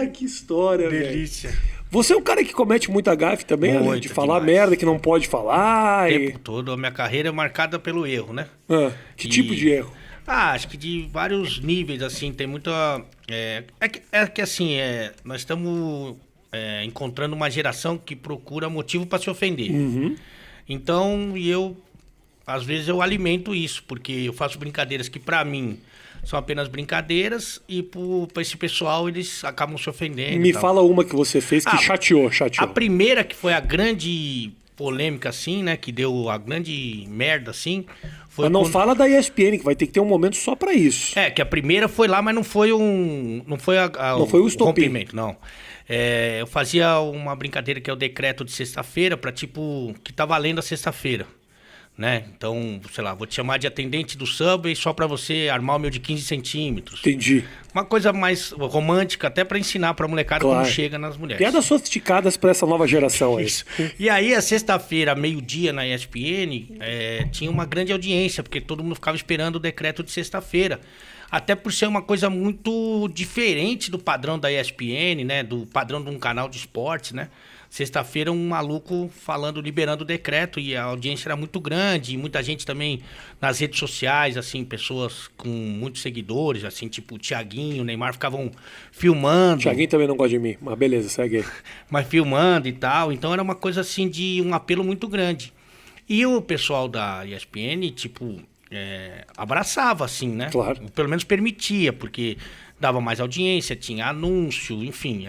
que história, velho. Delícia. Você é um cara que comete muita gafe também, né? Muito De falar demais. merda que não pode falar. O tempo todo, a minha carreira é marcada pelo erro, né? Que tipo de erro? Acho que de vários níveis, assim, tem muita... que assim, nós estamos encontrando uma geração que procura motivo para se ofender. Então, às vezes eu alimento isso, porque eu faço brincadeiras que para mim são apenas brincadeiras e para esse pessoal eles acabam se ofendendo. Me fala uma que você fez que chateou. A primeira que foi a grande polêmica, assim, né? Que deu a grande merda, assim... Mas não fala da ESPN, que vai ter que ter um momento só pra isso. Que a primeira foi lá, mas não foi Não foi o estopim. rompimento, não. Eu fazia uma brincadeira que é o decreto de sexta-feira, pra tipo, que tá valendo a sexta-feira, né? Então, sei lá, vou te chamar de atendente do Subway só pra você armar o meu de 15 centímetros. Entendi. Uma coisa mais romântica, até pra ensinar pra molecada como chega nas mulheres. Piadas sofisticadas pra essa nova geração aí. Isso. E aí, a sexta-feira, meio-dia, na ESPN, tinha uma grande audiência, porque todo mundo ficava esperando o decreto de sexta-feira. Até por ser uma coisa muito diferente do padrão da ESPN, né? Do padrão de um canal de esportes, né? Sexta-feira, um maluco falando, liberando o decreto, e a audiência era muito grande, e muita gente também nas redes sociais, assim, pessoas com muitos seguidores, assim, tipo o Thiaguinho, o Neymar, ficavam filmando. O Thiaguinho também não gosta de mim, mas beleza, segue aí. Mas filmando e tal, então era uma coisa, assim, de um apelo muito grande. E o pessoal da ESPN, tipo, abraçava, assim, né? Claro. Pelo menos permitia, porque dava mais audiência, tinha anúncio, enfim,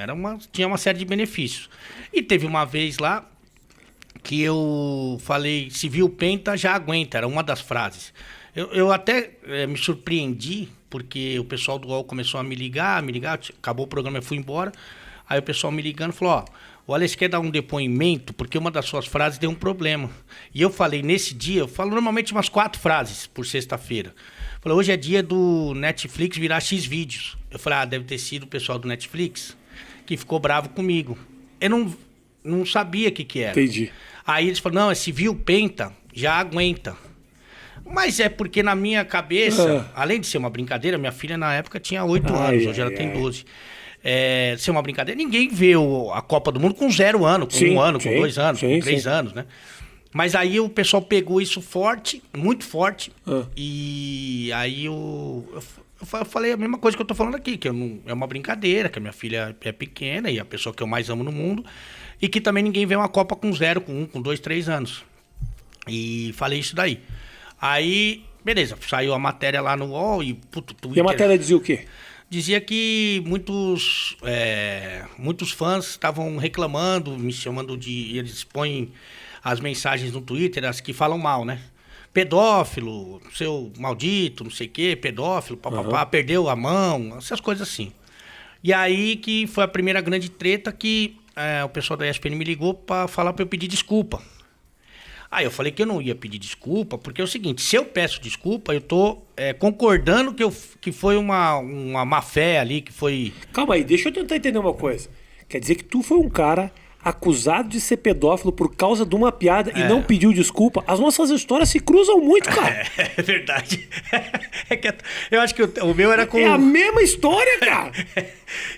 tinha uma série de benefícios. E teve uma vez lá que eu falei, se viu penta, já aguenta, era uma das frases. Eu até me surpreendi, porque o pessoal do UOL começou a me ligar, acabou o programa, eu fui embora, aí o pessoal me ligando falou, o Alex quer dar um depoimento, porque uma das suas frases deu um problema. E eu falei, nesse dia, eu falo normalmente umas 4 frases por sexta-feira. Falei, hoje é dia do Netflix virar X vídeos. Eu falei, deve ter sido o pessoal do Netflix que ficou bravo comigo. Eu não sabia o que era. Entendi. Aí eles falaram, não, se viu penta, já aguenta. Mas é porque na minha cabeça, além de ser uma brincadeira, minha filha na época tinha 8 anos, hoje ela tem 12. Ser uma brincadeira, ninguém vê a Copa do Mundo com 0 ano, com 1 ano, com 2 anos, com 3 anos, né? Mas aí o pessoal pegou isso forte, muito forte, e aí eu falei a mesma coisa que eu tô falando aqui, que é uma brincadeira, que a minha filha é pequena e a pessoa que eu mais amo no mundo, e que também ninguém vê uma Copa com 0, com 1, com 2, 3 anos. E falei isso daí. Aí, beleza, saiu a matéria lá no UOL e... E a matéria dizia o quê? Dizia que muitos fãs estavam reclamando, me chamando de... Eles põem as mensagens no Twitter, as que falam mal, né? Pedófilo, seu maldito, não sei o quê, pedófilo, papapá, perdeu a mão, essas coisas assim. E aí que foi a primeira grande treta que o pessoal da ESPN me ligou para falar para eu pedir desculpa. Aí eu falei que eu não ia pedir desculpa, porque é o seguinte, se eu peço desculpa, eu tô concordando que foi uma má fé ali, que foi... Calma aí, deixa eu tentar entender uma coisa. Quer dizer que tu foi um cara acusado de ser pedófilo por causa de uma piada e não pediu desculpa? As nossas histórias se cruzam muito, cara. É verdade. Eu acho que o meu era com... É a mesma história, cara.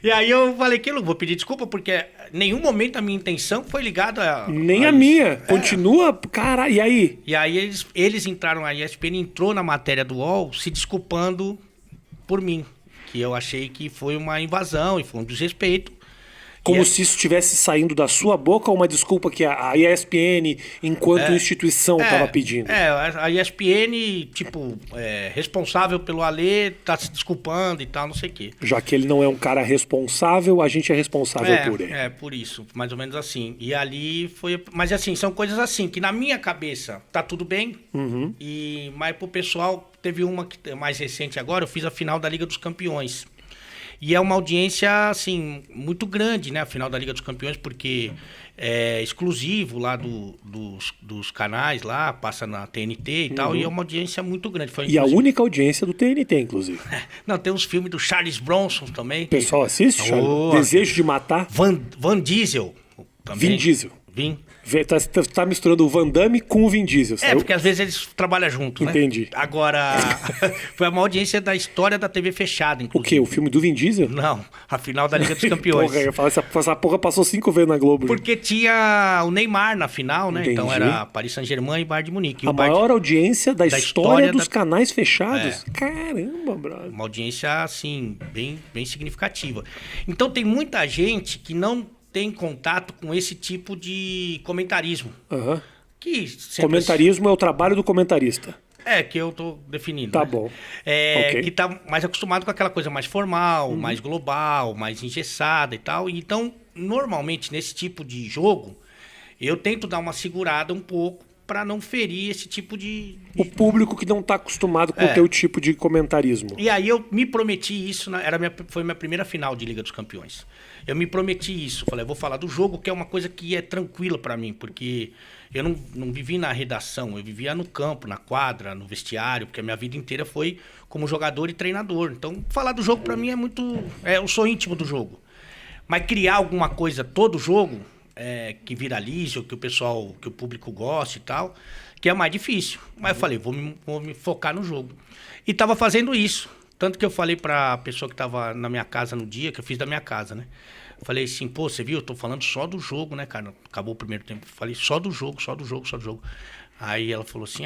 E aí eu falei que eu não vou pedir desculpa, porque em nenhum momento a minha intenção foi ligada a... Nem a minha. Continua, cara, e aí? E aí eles entraram, a ESPN entrou na matéria do UOL se desculpando por mim, que eu achei que foi uma invasão e foi um desrespeito. Como se isso estivesse saindo da sua boca ou uma desculpa que a ESPN, enquanto instituição, estava pedindo? A ESPN, tipo, responsável pelo Alê, tá se desculpando e tal, não sei o quê. Já que ele não é um cara responsável, a gente é responsável por ele. Por isso, mais ou menos assim. E ali foi... Mas assim, são coisas assim, que na minha cabeça tá tudo bem, mas pro pessoal, teve uma que mais recente agora, eu fiz a final da Liga dos Campeões. E é uma audiência, assim, muito grande, né? A final da Liga dos Campeões, porque é exclusivo lá dos canais lá, passa na TNT e tal, e é uma audiência muito grande. E a única audiência do TNT, inclusive. Não, tem uns filmes do Charles Bronson também. O pessoal assiste? Desejo de Matar? Van Diesel também. Vin Diesel. Tá misturando o Van Damme com o Vin Diesel. Saiu? Porque às vezes eles trabalham junto, né? Entendi. Agora, foi a maior audiência da história da TV fechada, O inclusive. quê? O filme do Vin Diesel? Não, a final da Liga dos Campeões. Porra, eu falo, essa porra passou 5 vezes na Globo. Porque tinha o Neymar na final, né? Entendi. Então era Paris Saint-Germain e Bayern de Munique. E A o Bayern- maior audiência da história dos canais fechados? É. Caramba, brother. Uma audiência, assim, bem significativa. Então tem muita gente que não tem contato com esse tipo de comentarismo. Aham. Que sempre... Comentarismo é o trabalho do comentarista. É, que eu tô definindo. Tá né? bom. É, Ok. que tá mais acostumado com aquela coisa mais formal, mais global, mais engessada e tal. Então, normalmente, nesse tipo de jogo, eu tento dar uma segurada um pouco para não ferir esse tipo de... O público que não tá acostumado com o É. teu tipo de comentarismo. E aí eu me prometi isso, foi minha primeira final de Liga dos Campeões. Eu me prometi isso, falei, eu vou falar do jogo, que é uma coisa que é tranquila para mim, porque eu não vivi na redação, eu vivia no campo, na quadra, no vestiário, porque a minha vida inteira foi como jogador e treinador. Então, falar do jogo para mim é muito... eu sou íntimo do jogo. Mas criar alguma coisa todo jogo... que viralize, ou que o público goste e tal, que é mais difícil. Mas eu falei, vou me focar no jogo. E tava fazendo isso. Tanto que eu falei pra pessoa que tava na minha casa no dia, que eu fiz da minha casa, né? Eu falei assim, pô, você viu? Eu tô falando só do jogo, né, cara? Acabou o primeiro tempo. Eu falei só do jogo, só do jogo, só do jogo. Aí ela falou assim,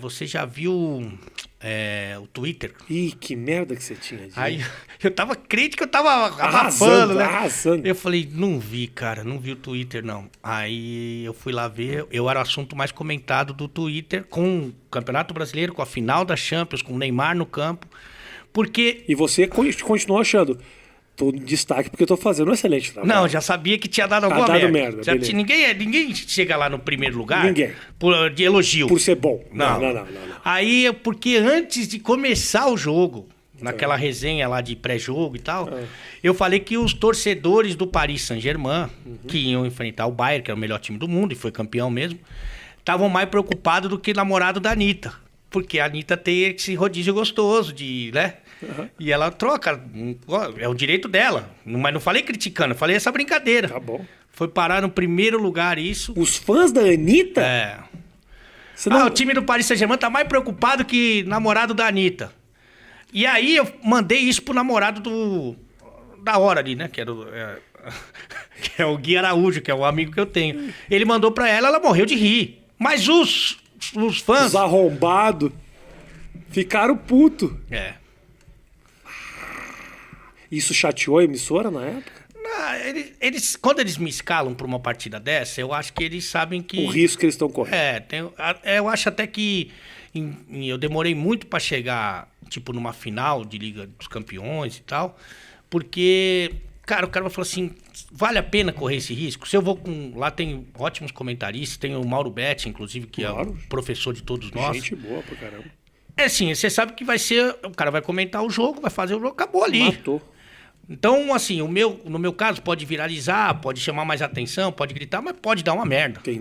você já viu o Twitter? Ih, que merda que você tinha. Dinho. Aí eu tava crente que eu tava abafando, né? Arrasando. Eu falei, não vi, cara, não vi o Twitter, não. Aí eu fui lá ver, eu era o assunto mais comentado do Twitter, com o Campeonato Brasileiro, com a final da Champions, com o Neymar no campo, porque... E você continuou achando, tô em destaque porque eu tô fazendo um excelente trabalho. Não, já sabia que tinha dado alguma dado merda. merda, Já beleza. ninguém chega lá no primeiro lugar Ninguém. de elogio. Por ser bom. Não. Não. Aí, porque antes de começar o jogo, naquela resenha lá de pré-jogo e tal, eu falei que os torcedores do Paris Saint-Germain, que iam enfrentar o Bayern, que era o melhor time do mundo e foi campeão mesmo, estavam mais preocupados do que namorado da Anitta. Porque a Anitta tem esse rodízio gostoso de, né? E ela troca, é o direito dela. Mas não falei criticando, eu falei essa brincadeira. Tá bom. Foi parar no primeiro lugar isso. Os fãs da Anitta? É. Você não... O time do Paris Saint-Germain tá mais preocupado que namorado da Anitta. E aí eu mandei isso pro namorado da hora ali, né? Que é o Gui Araújo, que é o amigo que eu tenho. Ele mandou pra ela morreu de rir. Mas os fãs... Os arrombados ficaram puto. É. Isso chateou a emissora na época? Quando eles me escalam pra uma partida dessa, eu acho que eles sabem que... O risco que eles estão correndo. Eu acho até que eu demorei muito pra chegar, tipo, numa final de Liga dos Campeões e tal, porque, cara, o cara vai falar assim, vale a pena correr esse risco? Se eu vou com... Lá tem ótimos comentaristas, tem o Mauro Betti, inclusive, que é o professor de todos nós. Gente boa pra caramba. É assim, você sabe que vai ser... O cara vai comentar o jogo, vai fazer o jogo, acabou ali. Matou. Então, assim, no meu caso, pode viralizar, pode chamar mais atenção, pode gritar, mas pode dar uma merda. Entendi.